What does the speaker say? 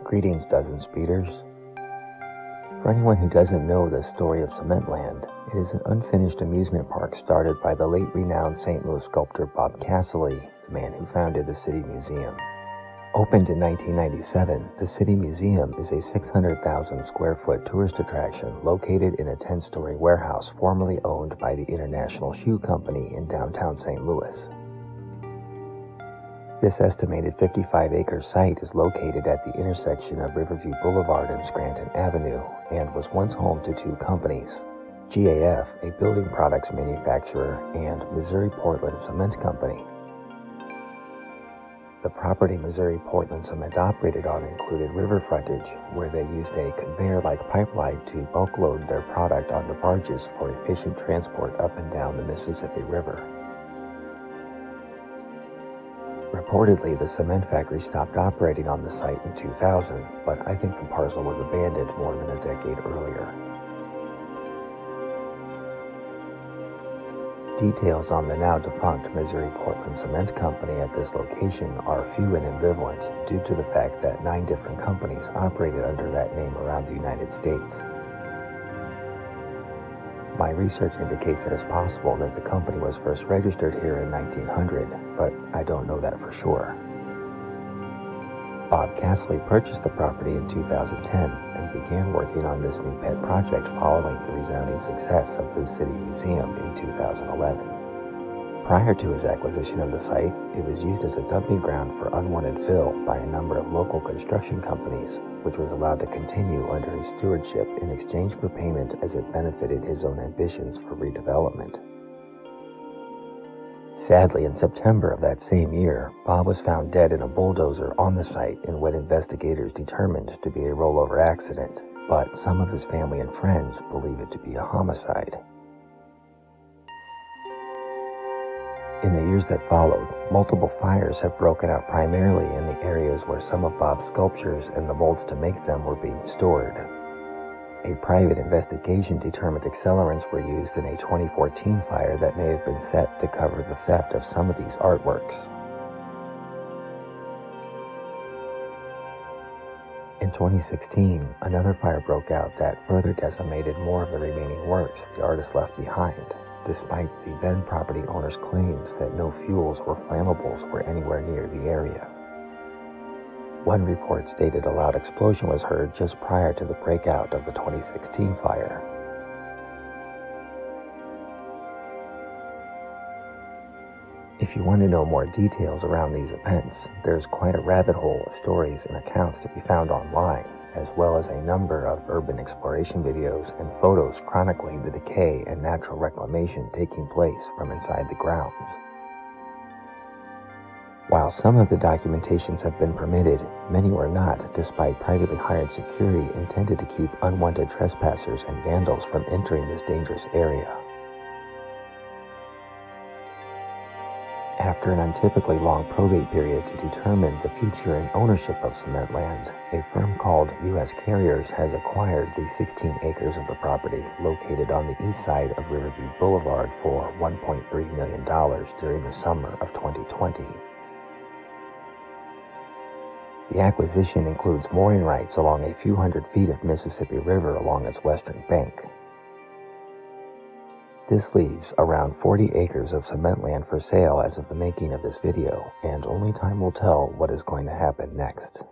Greetings, Dozenspeeders. For anyone who doesn't know the story of Cementland, it is an unfinished amusement park started by the late renowned St. Louis sculptor Bob Casserly, the man who founded the City Museum. Opened in 1997, the City Museum is a 600,000 square foot tourist attraction located in a 10-story warehouse formerly owned by the International Shoe Company in downtown St. Louis. This estimated 55-acre site is located at the intersection of Riverview Boulevard and Scranton Avenue and was once home to two companies, GAF, a building products manufacturer, and Missouri Portland Cement Company. The property Missouri Portland Cement operated on included river frontage, where they used a conveyor-like pipeline to bulk load their product onto barges for efficient transport up and down the Mississippi River. Reportedly, the cement factory stopped operating on the site in 2000, but I think the parcel was abandoned more than a decade earlier. Details on the now-defunct Missouri Portland Cement Company at this location are few and ambivalent due to the fact that 9 different companies operated under that name around the United States. My research indicates it is possible that the company was first registered here in 1900, but I don't know that for sure. Bob Casserly purchased the property in 2010 and began working on this new pet project following the resounding success of the City Museum in 2011. Prior to his acquisition of the site, it was used as a dumping ground for unwanted fill by a number of local construction companies, which was allowed to continue under his stewardship in exchange for payment as it benefited his own ambitions for redevelopment. Sadly, in September of that same year, Bob was found dead in a bulldozer on the site in what investigators determined to be a rollover accident, but some of his family and friends believe it to be a homicide. In the years that followed, multiple fires have broken out primarily in the areas where some of Bob's sculptures and the molds to make them were being stored. A private investigation determined accelerants were used in a 2014 fire that may have been set to cover the theft of some of these artworks. In 2016, another fire broke out that further decimated more of the remaining works the artist left behind, despite the then property owner's claims that no fuels or flammables were anywhere near the area. One report stated a loud explosion was heard just prior to the breakout of the 2016 fire. If you want to know more details around these events, there's quite a rabbit hole of stories and accounts to be found online, as well as a number of urban exploration videos and photos chronicling the decay and natural reclamation taking place from inside the grounds. While some of the documentations have been permitted, many were not, despite privately hired security intended to keep unwanted trespassers and vandals from entering this dangerous area. After an untypically long probate period to determine the future and ownership of Cementland, a firm called U.S. Carriers has acquired the 16 acres of the property located on the east side of Riverview Boulevard for $1.3 million during the summer of 2020. The acquisition includes mooring rights along a few hundred feet of Mississippi River along its western bank. This leaves around 40 acres of Cementland for sale as of the making of this video, and only time will tell what is going to happen next.